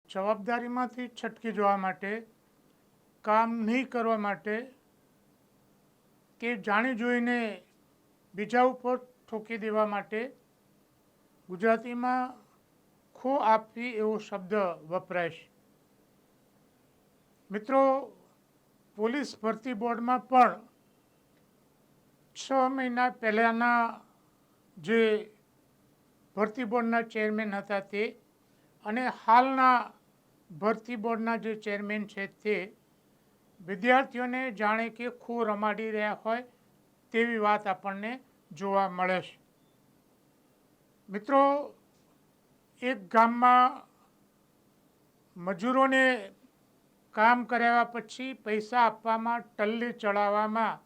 જવાબદારીમાંથી છટકી જવા માટે, કામ નહીં કરવા માટે કે જાણી જોઈને બીજા ઉપર ઠોકી દેવા માટે ગુજરાતીમાં ખો આપવી એવો શબ્દ વપરાય છે. મિત્રો, પોલીસ ભરતી બોર્ડમાં પણ 6 મહિના પહેલાંના જે ભરતી બોર્ડના ચેરમેન હતા તે અને હાલના ભરતી બોર્ડના જે ચેરમેન છે તે વિદ્યાર્થીઓને જાણે કે ખો રમાડી રહ્યા હોય તેવી વાત આપણને જોવા મળે છે. મિત્રો, એક ગામમાં મજૂરોને કામ કરાવ્યા પછી પૈસા આપવામાં ટલ્લી ચડાવવામાં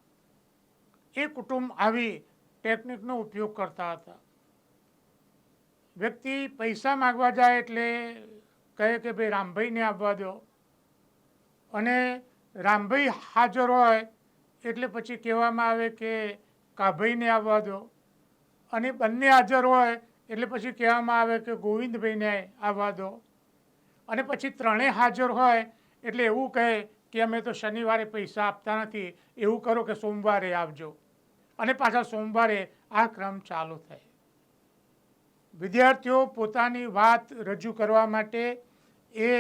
એ કુટુંબ આવી ટેકનિકનો ઉપયોગ કરતા હતા. વ્યક્તિ પૈસા માગવા જાય એટલે કહે કે ભાઈ રામભાઈને આપવા દો, અને રામભાઈ હાજર હોય એટલે પછી કહેવામાં આવે કે કાભાઈને આવવા દો, અને બંને હાજર હોય એટલે પછી કહેવામાં આવે કે ગોવિંદભાઈને આવવા દો, અને પછી ત્રણેય હાજર હોય એટલે એવું કહે કે અમે તો શનિવારે પૈસા આપતા નથી, એવું કરો કે સોમવારે આવજો, અને પાછા સોમવારે આ ક્રમ ચાલુ થાય. વિદ્યાર્થીઓ પોતાની વાત રજૂ કરવા માટે એ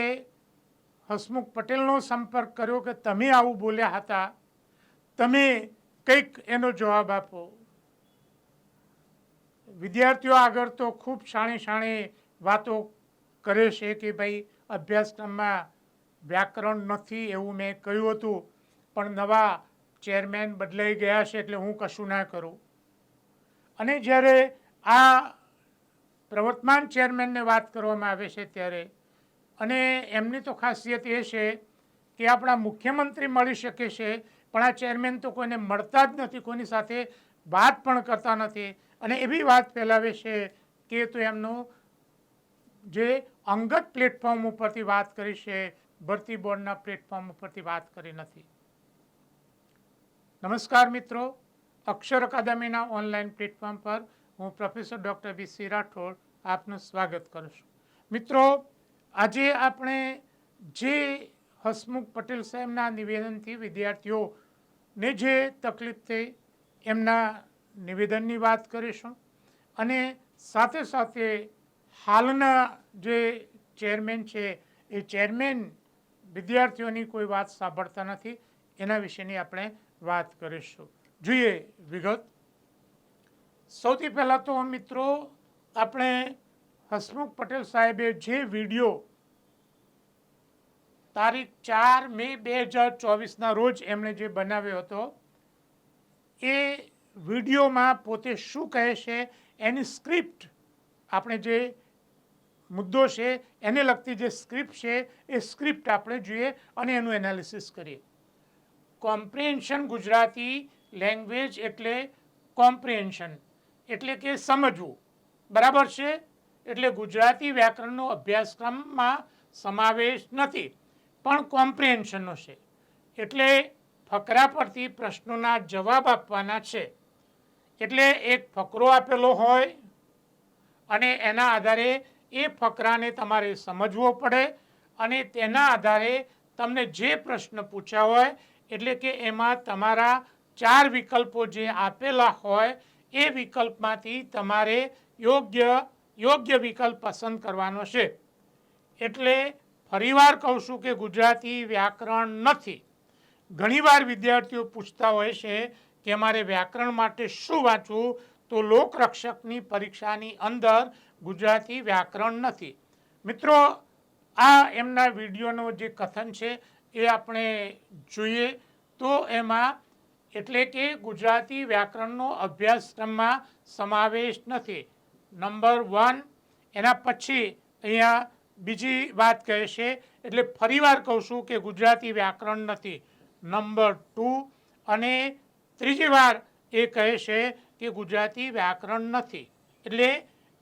હસમુખ પટેલનો સંપર્ક કર્યો કે તમે આવું બોલ્યા હતા, તમે કંઈક એનો જવાબ આપો. વિદ્યાર્થીઓ આગળ તો ખૂબ શાણી વાતો કરે છે કે ભાઈ અભ્યાસક્રમમાં વ્યાકરણ નથી એવું મેં કહ્યું હતું, પણ નવા ચેરમેન બદલાઈ ગયા છે એટલે હું કશું ના કરું. અને જ્યારે આ પ્રવર્તમાન ચેરમેનને વાત કરવામાં આવે છે ત્યારે, અને એમની તો ખાસિયત એ છે કે આપણા મુખ્યમંત્રી મળી શકે છે પણ આ ચેરમેન તો કોઈને મળતા જ નથી, કોઈની સાથે વાત પણ કરતા નથી, અને એવી વાત ફેલાવે છે કે તો એમનું જે અંગત પ્લેટફોર્મ ઉપરથી વાત કરી છે, ભરતી બોર્ડના પ્લેટફોર્મ ઉપરથી વાત કરી નથી. નમસ્કાર મિત્રો, અક્ષર અકાદમીના ઓનલાઈન પ્લેટફોર્મ પર હું પ્રોફેસર ડૉક્ટર વી.સી. રાઠોડ આપનું સ્વાગત કરું છું. મિત્રો, આજે આપણે જે હસમુખ પટેલ સાહેબના નિવેદનથી વિદ્યાર્થીઓને જે તકલીફ થઈ એમના નિવેદનની વાત કરીશું, અને સાથે સાથે હાલના જે ચેરમેન છે એ ચેરમેન વિદ્યાર્થીઓની કોઈ વાત સાંભળતા નથી એના વિશેની આપણે વાત કરીશું. જોઈએ વિગત. સૌથી પહેલાં તો મિત્રો, આપણે હસમુખ પટેલ સાહેબે જે વિડીયો તારીખ 4 મે 2024ના રોજ એમણે જે બનાવ્યો હતો એ વિડીયોમાં પોતે શું કહે છે એની સ્ક્રિપ્ટ, આપણે જે મુદ્દો છે એને લગતી જે સ્ક્રિપ્ટ છે એ સ્ક્રિપ્ટ આપણે જોઈએ અને એનું એનાલિસિસ કરીએ. કોમ્પ્રિહેન્શન ગુજરાતી લેંગ્વેજ એટલે કોમ્પ્રિહેન્શન એટલે કે સમજવું, બરાબર છે. એટલે ગુજરાતી વ્યાકરણનો અભ્યાસક્રમમાં સમાવેશ નથી પણ કોમ્પ્રિહેન્શનનો છે. એટલે ફકરા પરથી પ્રશ્નોના જવાબ આપવાના છે. એટલે એક ફકરો આપેલો હોય અને એના આધારે એ ફકરાને તમારે સમજવો પડે, અને તેના આધારે તમને જે પ્રશ્ન પૂછ્યા હોય એટલે કે એમાં તમારા 4 વિકલ્પો જે આપેલા હોય એ વિકલ્પમાંથી તમારે યોગ્ય વિકલ્પ પસંદ કરવાનો છે. એટલે ફરીવાર કહું છું કે ગુજરાતી વ્યાકરણ નથી. ઘણીવાર વિદ્યાર્થીઓ પૂછતા હોય છે કે અમારે વ્યાકરણ માટે શું વાંચવું, તો લોકરક્ષકની પરીક્ષાની અંદર ગુજરાતી વ્યાકરણ નથી. મિત્રો, આ એમના વિડીયોનો જે કથન છે એ આપણે જોઈએ તો એમાં એટલે કે ગુજરાતી વ્યાકરણનો અભ્યાસક્રમમાં સમાવેશ નથી, નંબર 1. એના પછી અહીંયા બીજી વાત કહે છે, એટલે ફરીવાર કહું છું કે ગુજરાતી વ્યાકરણ નથી, નંબર 2. અને ત્રીજી વાર એ કહે છે કે ગુજરાતી વ્યાકરણ નથી. એટલે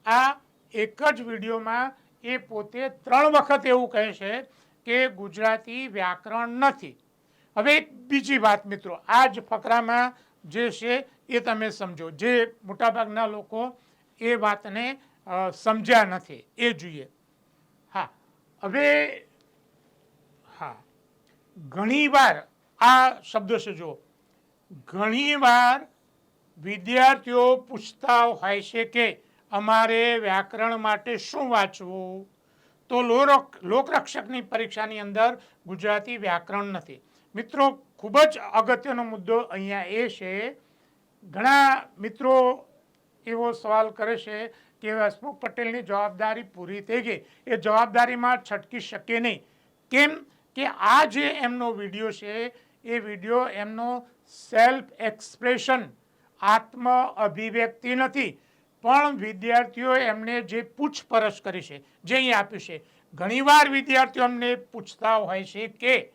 આ એક જ વિડીયોમાં એ પોતે 3 વખત એવું કહે છે કે ગુજરાતી વ્યાકરણ નથી. હવે એક બીજી વાત મિત્રો, આ જ ફકરામાં જે છે એ તમે સમજો, જે મોટાભાગના લોકો એ વાતને સમજ્યા નથી એ જોઈએ. હા, હવે હા, ઘણીવાર આ શબ્દો છે જો, ઘણીવાર વિદ્યાર્થીઓ પૂછતા હોય છે કે અમારે વ્યાકરણ માટે શું વાંચવું, તો લોકરક્ષકની પરીક્ષાની અંદર ગુજરાતી વ્યાકરણ નથી. મિત્રો, ખૂબ જ અગત્યનો મુદ્દો અહીંયા એ છે, ઘણા મિત્રો એવો સવાલ કરે છે કે હસમુખ પટેલની જવાબદારી પૂરી થઈ ગઈ, એ જવાબદારીમાં છટકી શકે નહીં. કેમ કે આ જે એમનો વિડીયો છે એ વિડીયો એમનો સેલ્ફ એક્સપ્રેશન, આત્મ અભિવ્યક્તિ નથી, પણ વિદ્યાર્થીઓ એમને જે પૂછપરછ કરી છે, જે અહીં આપ્યું છે. ઘણીવાર વિદ્યાર્થીઓ અમને પૂછતા હોય છે કે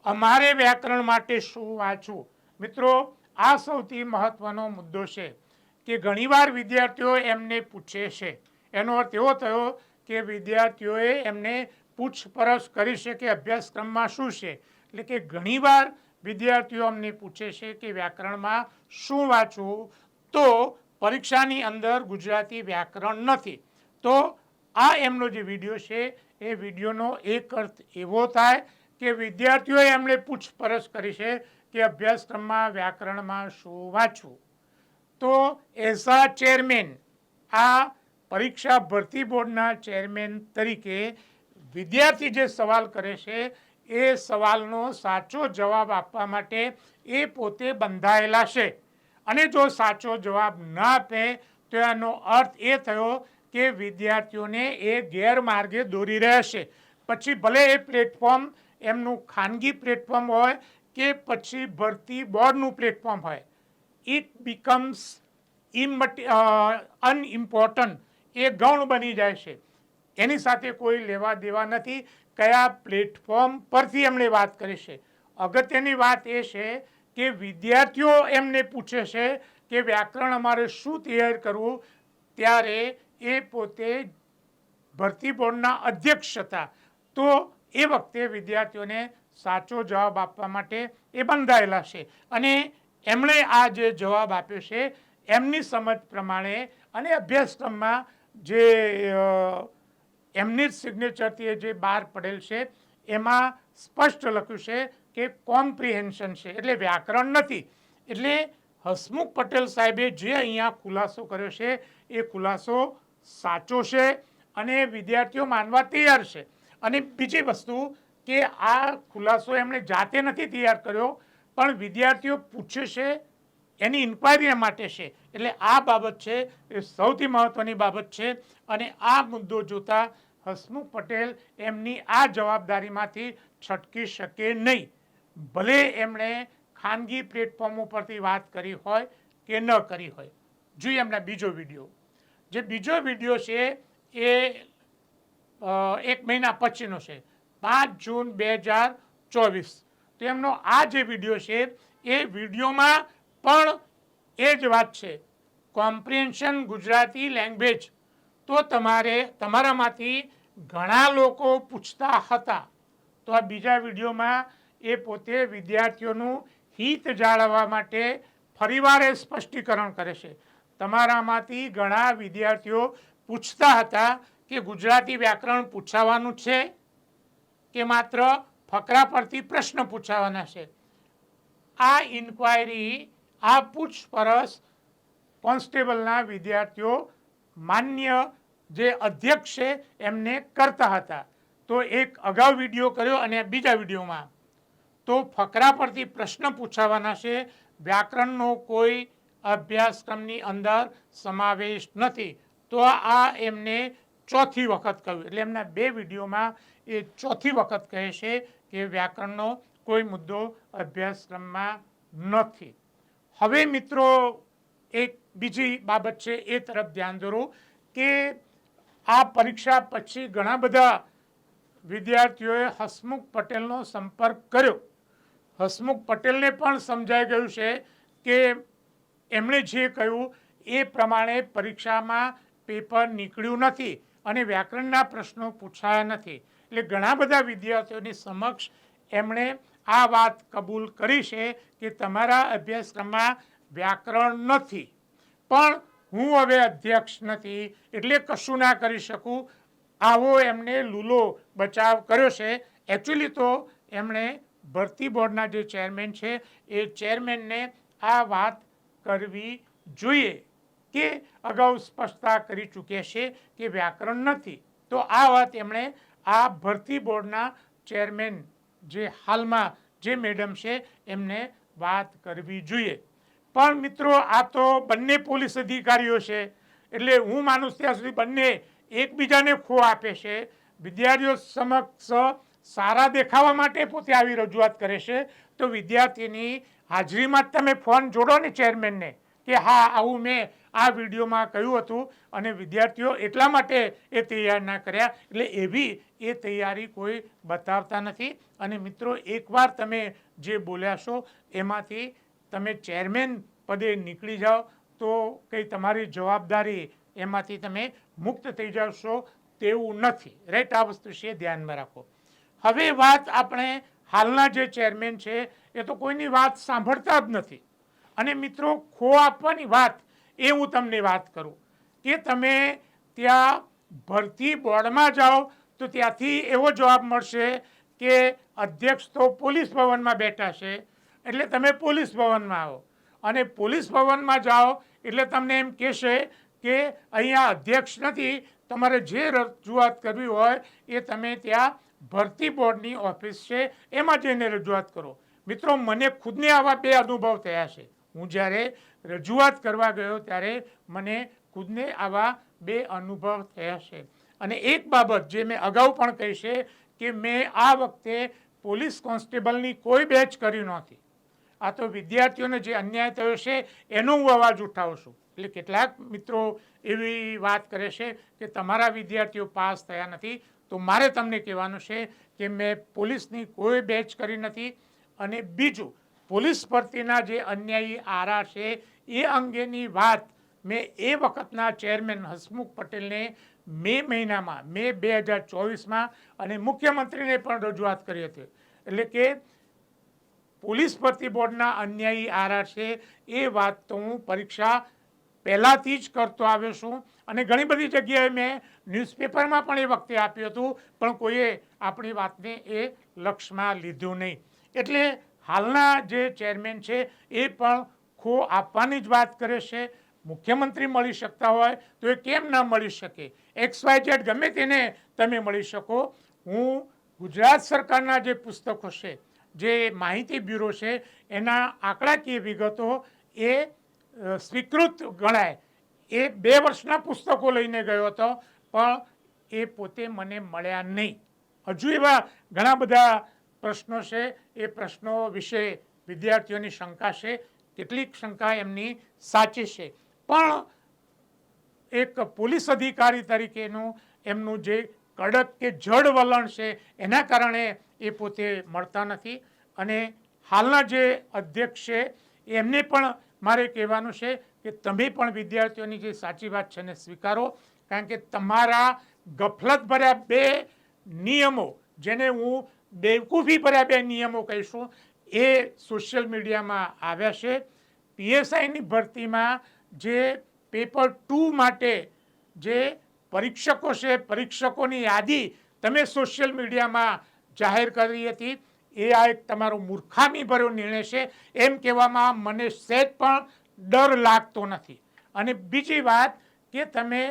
અમારે વ્યાકરણ માટે શું વાંચવું. મિત્રો, આ સૌથી મહત્વનો મુદ્દો છે કે ઘણીવાર વિદ્યાર્થીઓ એમને પૂછે છે. એનો અર્થ એવો થયો કે વિદ્યાર્થીઓએ એમને પૂછપરછ કરી છે કે અભ્યાસક્રમમાં શું છે. એટલે કે ઘણીવાર વિદ્યાર્થીઓ અમને પૂછે છે કે વ્યાકરણમાં શું વાંચવું, તો પરીક્ષાની અંદર ગુજરાતી વ્યાકરણ નથી. તો આ એમનો જે વિડીયો છે એ વિડીયોનો એક અર્થ એવો થાય કે વિદ્યાર્થીઓએ એમણે પૂછપરછ કરી છે કે અભ્યાસક્રમમાં વ્યાકરણમાં શું વાંચવું. તો એઝ અ ચેરમેન, આ પરીક્ષા ભરતી બોર્ડના ચેરમેન તરીકે વિદ્યાર્થી જે સવાલ કરે છે એ સવાલનો સાચો જવાબ આપવા માટે એ પોતે બંધાયેલા છે. અને જો સાચો જવાબ ન આપે તો એનો અર્થ એ થયો કે વિદ્યાર્થીઓને એ ગેરમાર્ગે દોરી રહ્યા છે. પછી ભલે એ પ્લેટફોર્મ એમનું ખાનગી પ્લેટફોર્મ હોય કે પછી ભરતી બોર્ડનું પ્લેટફોર્મ હોય, ઇટ બીકમ્સ અનઇમ્પોર્ટન્ટ, એ ગૌણ બની જાય છે. એની સાથે કોઈ લેવા દેવા નથી કયા પ્લેટફોર્મ પરથી એમણે વાત કરી છે. અગત્યની વાત એ છે કે વિદ્યાર્થીઓ એમને પૂછે છે કે વ્યાકરણ અમારે શું તૈયાર કરવું, ત્યારે એ પોતે ભરતી બોર્ડના અધ્યક્ષ હતા. તો એ વખતે વિદ્યાર્થીઓને સાચો જવાબ આપવા માટે એ બંધાયેલા છે. અને એમણે આ જે જવાબ આપ્યો છે એમની સમજ પ્રમાણે અને અભ્યાસક્રમમાં જે એમની જ સિગ્નેચરથી જે બહાર પડેલ છે એમાં સ્પષ્ટ લખ્યું છે કે કોમ્પ્રિહેન્શન છે, એટલે વ્યાકરણ નથી. એટલે હસમુખ પટેલ સાહેબે જે અહીંયા ખુલાસો કર્યો છે એ ખુલાસો સાચો છે અને વિદ્યાર્થીઓ માનવા તૈયાર છે. અને બીજી વસ્તુ કે આ ખુલાસો એમણે જાતે નથી તૈયાર કર્યો, પણ વિદ્યાર્થીઓ પૂછે છે એની ઇન્ક્વાયરી માટે છે. એટલે આ બાબત છે એ સૌથી મહત્વની બાબત છે. અને આ મુદ્દો જોતા હસમુખ પટેલ એમની આ જવાબદારીમાંથી છટકી શકે નહીં, ભલે એમણે ખાનગી પ્લેટફોર્મ ઉપરથી વાત કરી હોય કે ન કરી હોય. જોઈએ એમના બીજો વિડીયો. જે બીજો વિડીયો છે એ 1 મહિના પછીનો છે, 5 જૂન 2024. તો એમનો આ જે વિડીયો છે એ વિડીયોમાં પણ એ જ વાત છે, કોમ્પ્રિહેન્શન ગુજરાતી લેંગ્વેજ. તો તમારામાંથી ઘણા લોકો પૂછતા હતા. તો આ બીજા વિડીયોમાં એ પોતે વિદ્યાર્થીઓનું હિત જાળવવા માટે ફરીવાર એ સ્પષ્ટીકરણ કરે છે. તમારામાંથી ઘણા વિદ્યાર્થીઓ પૂછતા હતા કે ગુજરાતી વ્યાકરણ પૂછાવાનું છે કે માત્ર ફકરા પરથી પ્રશ્ન પૂછાવાના છે. આ ઇન્ક્વાયરી, આ પૂછપરછ કોન્સ્ટેબલના વિદ્યાર્થીઓ માન્ય જે અધ્યક્ષ છે એમને કરતા હતા. તો એક અગાઉ વિડીયો કર્યો અને બીજા વિડીયોમાં તો ફકરા પરથી પ્રશ્ન પૂછાવાના છે, વ્યાકરણનો કોઈ અભ્યાસક્રમની અંદર સમાવેશ નથી. તો આ એમને ચોથી વખત કહ્યું. એટલે એમના 2 વિડીયોમાં એ ચોથી વખત કહે છે કે વ્યાકરણનો કોઈ મુદ્દો અભ્યાસક્રમમાં નથી. હવે મિત્રો, એક બીજી બાબત છે એ તરફ ધ્યાન દોરો કે આ પરીક્ષા પછી ઘણા બધા વિદ્યાર્થીઓએ હસમુખ પટેલનો સંપર્ક કર્યો. હસમુખ પટેલને પણ સમજાઈ ગયું છે કે એમણે જે કહ્યું એ પ્રમાણે પરીક્ષામાં પેપર નીકળ્યું નથી અને વ્યાકરણના પ્રશ્નો પૂછાયા નથી. એટલે ઘણા બધા વિદ્યાર્થીઓની સમક્ષ એમણે આ વાત કબૂલ કરી છે કે તમારા અભ્યાસક્રમમાં વ્યાકરણ નથી, પણ હું હવે અધ્યક્ષ નથી એટલે કશું ના કરી શકું. આવો એમને લૂલો બચાવ કર્યો છે. એકચ્યુઅલી તો એમણે ભરતી બોર્ડના જે ચેરમેન છે એ ચેરમેનને આ વાત કરવી જોઈએ કે અગાઉ સ્પષ્ટતા કરી ચૂક્યા છે કે વ્યાકરણ નથી. તો આ વાત એમણે આ ભરતી બોર્ડના ચેરમેન જે હાલમાં જે મેડમ છે એમને વાત કરવી જોઈએ. પણ મિત્રો આ તો બંને પોલીસ અધિકારીઓ છે એટલે હું માનું ત્યાં સુધી બંને એકબીજાને ખો આપે છે. વિદ્યાર્થીઓ સમક્ષ સારા દેખાવા માટે પોતે આવી રજૂઆત કરે છે તો વિદ્યાર્થીની હાજરીમાં જ તમે ફોન જોડો ને ચેરમેનને કે હા આવું મેં આ વિડીયોમાં કહ્યું હતું અને વિદ્યાર્થીઓ એટલા માટે એ તૈયાર ના કર્યા એટલે એવી એ તૈયારી કોઈ બતાવતા નથી. અને મિત્રો એકવાર તમે જે બોલ્યા છો એમાંથી તમે ચેરમેન પદે નીકળી જાઓ તો કંઈ તમારી જવાબદારી એમાંથી તમે મુક્ત થઈ જાવશો તેવું નથી. રાઈટ, આ વસ્તુ છે ધ્યાનમાં રાખો. હવે વાત આપણે હાલના જે ચેરમેન છે એ તો કોઈની વાત સાંભળતા જ નથી. અને મિત્રો ખો આપવાની વાત એ હું તમને વાત કરું કે તમે ત્યાં ભરતી બોર્ડમાં જાઓ તો ત્યાંથી એવો જવાબ મળશે કે અધ્યક્ષ તો પોલીસ ભવનમાં બેઠા છે એટલે તમે પોલીસ ભવનમાં આવો. અને પોલીસ ભવનમાં જાઓ એટલે તમને એમ કહેશે કે અહીંયા અધ્યક્ષ નથી, તમારે જે રજૂઆત કરવી હોય એ તમે ત્યાં ભરતી બોર્ડની ઓફિસ છે એમાં જઈને રજૂઆત કરો. મિત્રો મને ખુદને આવા બે અનુભવ થયા છે. હું જ્યારે રજૂઆત કરવા ગયો ત્યારે મને ખુદને આવા બે અનુભવ થયા છે. અને એક બાબત જે મેં અગાઉ પણ કહી છે કે મેં આ વખતે પોલીસ કોન્સ્ટેબલની કોઈ બેચ કરી નહોતી. આ તો વિદ્યાર્થીઓને જે અન્યાય થયો છે એનો હું અવાજ ઉઠાવું છું. એટલે કેટલાક મિત્રો એવી વાત કરે છે કે તમારા વિદ્યાર્થીઓ પાસ થયા નથી. તો મારે તમને કહેવાનું છે કે મેં પોલીસની કોઈ બેચ કરી નથી. અને બીજું, પોલીસ ભરતીના જે અન્યાયી આરા છે એ અંગેની વાત મેં એ વખતના ચેરમેન હસમુખ પટેલને મે મહિનામાં મે 2024માં અને મુખ્યમંત્રીને પણ રજૂઆત કરી હતી. એટલે કે પોલીસ ભરતી બોર્ડના અન્યાયી આરા છે એ વાત તો હું પરીક્ષા પહેલાંથી જ કરતો આવ્યો છું. અને ઘણી બધી જગ્યાએ મેં ન્યૂઝપેપરમાં પણ એ વખતે આપ્યું હતું પણ કોઈએ આપણી વાતને એ લક્ષમાં લીધું નહીં. એટલે હાલના જે ચેરમેન છે એ પણ ખો આપવાની જ વાત કરે છે. મુખ્યમંત્રી મળી શકતા હોય તો એ કેમ ન મળી શકે? XYZ ગમે તેને તમે મળી શકો. હું ગુજરાત સરકારના જે પુસ્તકો છે, જે માહિતી બ્યુરો છે એના આંકડાકીય વિગતો એ સ્વીકૃત ગણાય એ 2 વર્ષના પુસ્તકો લઈને ગયો હતો પણ એ પોતે મને મળ્યા નહીં. હજુ એવા ઘણા બધા પ્રશ્નો છે. એ પ્રશ્નો વિશે વિદ્યાર્થીઓની શંકા છે. કેટલીક શંકા એમની સાચી છે પણ એક પોલીસ અધિકારી તરીકેનું એમનું જે કડક કે જડ વલણ છે એના કારણે એ પોતે મળતા નથી. અને હાલના જે અધ્યક્ષ છે એમને પણ મારે કહેવાનું છે કે તમે પણ વિદ્યાર્થીઓની જે સાચી વાત છે એને સ્વીકારો. કારણ કે તમારા ગફલત ભર્યા 2 નિયમો, જેને હું બેવકૂફી ભર્યા 2 નિયમો કહીશું, એ સોશિયલ મીડિયામાં આવ્યા છે. PSIની ભરતીમાં જે પેપર 2 માટે જે પરીક્ષકો છે, પરીક્ષકોની યાદી તમે સોશિયલ મીડિયામાં જાહેર કરી હતી એ આ એક તમારો મૂર્ખામીભર્યો નિર્ણય છે એમ કહેવામાં મને સહેજ પણ ડર લાગતો નથી. અને બીજી વાત કે તમે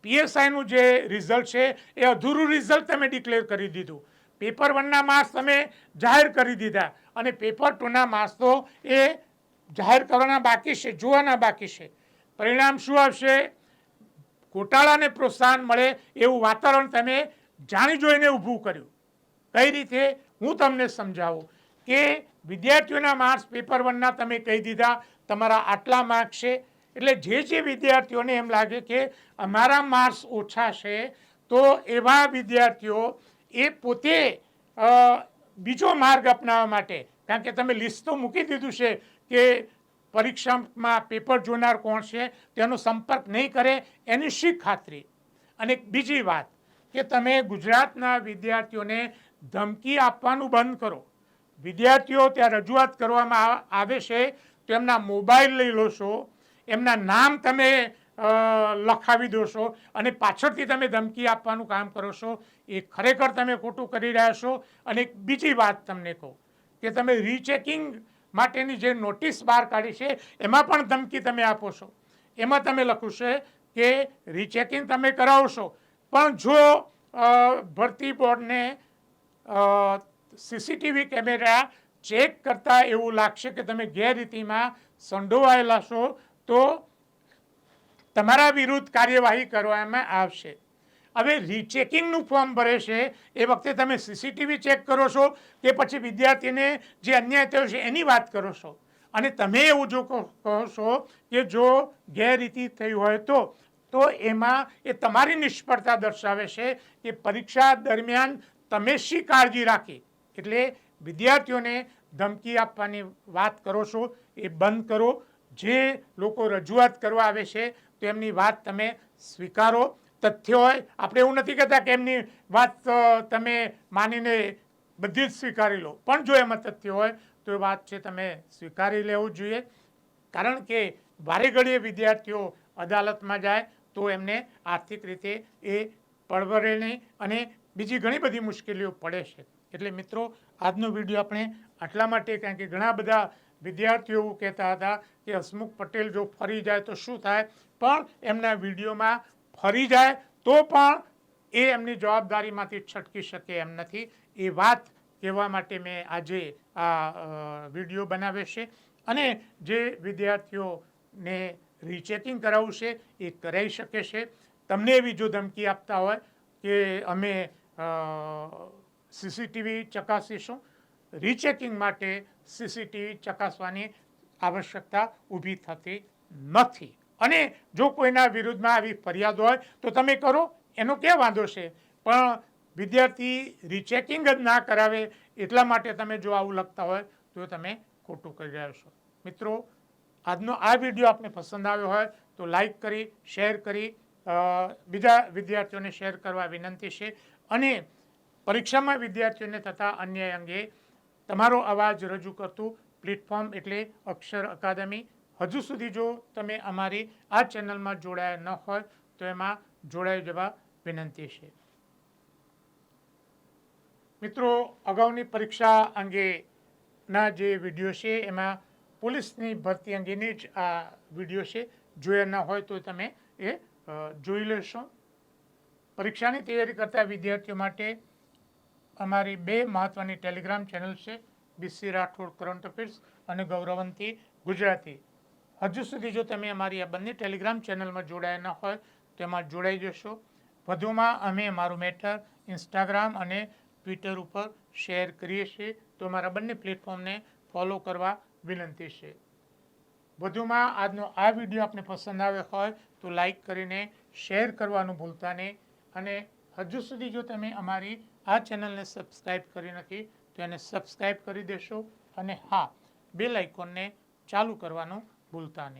PSIનું જે રિઝલ્ટ છે એ અધૂરું રિઝલ્ટ તમે ડિક્લેર કરી દીધું. પેપર 1ના માર્ક્સ તમે જાહેર કરી દીધા અને પેપર 2ના માર્ક્સ તો એ જાહેર કરવાના બાકી છે, જોવાના બાકી છે. પરિણામ શું આવશે? ગોટાળાને પ્રોત્સાહન મળે એવું વાતાવરણ તમે જાણી જોઈને ઊભું કર્યું. કઈ રીતે હું તમને સમજાવું કે વિદ્યાર્થીઓના માર્ક્સ પેપર 1ના તમે કહી દીધા તમારા આટલા માર્ક્સ છે એટલે જે વિદ્યાર્થીઓને એમ લાગે કે અમારા માર્ક્સ ઓછા છે તો એવા વિદ્યાર્થીઓ એ પોતે બીજો માર્ગ અપનાવવા માટે, કારણ કે તમે લિસ્ટ તો મૂકી દીધું છે કે પરીક્ષામાં પેપર જોનાર કોણ છે તેનો સંપર્ક નહીં કરે એની શી ખાતરી? અને બીજી વાત કે તમે ગુજરાતના વિદ્યાર્થીઓને ધમકી આપવાનું બંધ કરો. વિદ્યાર્થીઓ ત્યાં રજૂઆત કરવામાં આવે છે તો એમના મોબાઈલ લઈ લો છો, એમના નામ તમે લખાવી દો છો અને પાછળથી તમે ધમકી આપવાનું કામ કરો છો, એ ખરેખર તમે ખોટું કરી રહ્યા છો. અને એક બીજી વાત તમને કહું કે તમે રીચેકિંગ માટેની જે નોટિસ બહાર કાઢી છે એમાં પણ ધમકી તમે આપો છો. એમાં તમે લખ્યું છે કે રીચેકિંગ તમે કરાવશો, પણ જો ભરતી બોર્ડને સીસીટીવી કેમેરા ચેક કરતા એવું લાગશે કે તમે ગેરરીતિમાં સંડોવાયેલા છો તો તમારા વિરુદ્ધ કાર્યવાહી કરવામાં આવશે. હવે રીચેકિંગનું ફોર્મ ભરે છે એ વખતે તમે સીસીટીવી ચેક કરો છો કે પછી વિદ્યાર્થીને જે અન્યાય થયો છે એની વાત કરો છો. અને તમે એવું જો કહો છો કે જો ગેરરીતિ થઈ હોય તો એમાં એ તમારી નિષ્ફળતા દર્શાવે છે કે પરીક્ષા દરમિયાન તમે શી કાળજી રાખી. એટલે વિદ્યાર્થીઓને ધમકી આપવાની વાત કરો છો એ બંધ કરો. જે લોકો રજૂઆત કરવા આવે છે તો એમની વાત તમે સ્વીકારો. તથ્ય હોય, આપણે એવું નથી કહેતા કે એમની વાત તમે માનીને બધી જ સ્વીકારી લો, પણ જો એમાં તથ્ય હોય તો એ વાત છે તમે સ્વીકારી લેવું જોઈએ. કારણ કે વારે ઘડીએ વિદ્યાર્થીઓ અદાલતમાં જાય તો એમને આર્થિક રીતે એ પરવડે નહીં અને બીજી ઘણી બધી મુશ્કેલીઓ પડે છે. એટલે મિત્રો, આજનો વિડીયો આપણે આટલા માટે, કારણ કે ઘણા બધા વિદ્યાર્થીઓ એવું કહેતા હતા કે હસમુખ પટેલ જો ફરી જાય તો શું થાય, પણ એમના વિડીયોમાં ફરી જાય તો પણ એ એમની જવાબદારીમાંથી છટકી શકે એમ નથી. એ વાત કહેવા માટે મેં આજે આ વિડીયો બનાવ્યો છે. અને જે વિદ્યાર્થીઓને રીચેકિંગ કરાવવું છે એ કરાવી શકે છે. તમને એવી જો ધમકી આપતા હોય કે અમે સીસીટીવી ચકાસીશું, રીચેકિંગ માટે સીસીટીવી ચકાસવાની આવશ્યકતા ઊભી થતી નથી. અને જો કોઈના વિરુદ્ધમાં આવી ફરિયાદ હોય તો તમે કરો, એનો ક્યાં વાંધો છે. પણ વિદ્યાર્થી રીચેકિંગ જ ના કરાવે એટલા માટે તમે જો આવું લખતા હોય તો તમે ખોટું કરી રહ્યા છો. મિત્રો, આજનો આ વિડીયો આપને પસંદ આવ્યો હોય તો લાઈક કરી, શેર કરી, બીજા વિદ્યાર્થીઓને શેર કરવા વિનંતી છે. અને પરીક્ષામાં વિદ્યાર્થીઓને થતા અન્યાય અંગે તમારો અવાજ રજૂ કરતું પ્લેટફોર્મ એટલે અક્ષર અકાદમી. હજુ સુધી જો તમે અમારી આ ચેનલમાં જોડાયા ન હોય તો એમાં જોડાઈ જવા વિનંતી છે. મિત્રો, અગાઉની પરીક્ષા અંગેના જે વિડીયો છે એમાં પોલીસની ભરતી અંગેની જ આ વિડીયો છે. જોયા ન હોય તો તમે એ જોઈ લેશો. પરીક્ષાની તૈયારી કરતા વિદ્યાર્થીઓ માટે અમારી બે મહત્ત્વની ટેલિગ્રામ ચેનલ છે, બીસી રાઠોડ કરંટ અફેર્સ અને ગૌરવંતી ગુજરાતી. હજુ સુધી જો તમે અમારી આ બંને ટેલિગ્રામ ચેનલમાં જોડાયા ન હોય તો એમાં જોડાઈ જશો. વધુમાં અમે અમારું મેટર ઇન્સ્ટાગ્રામ અને ટ્વિટર ઉપર શેર કરીએ છીએ, તો અમારા બંને પ્લેટફોર્મને ફોલો કરવા વિનંતી છે. વધુમાં આજનો આ વિડીયો આપને પસંદ આવ્યો હોય તો લાઈક કરીને શેર કરવાનું ભૂલતા નહીં. અને હજુ સુધી જો તમે અમારી આ ચેનલને સબસ્ક્રાઈબ કરી નથી તો એને સબસ્ક્રાઈબ કરી દેશો. અને હા, બેલ આઇકોનને ચાલુ કરવાનું ભૂલતા નહીં.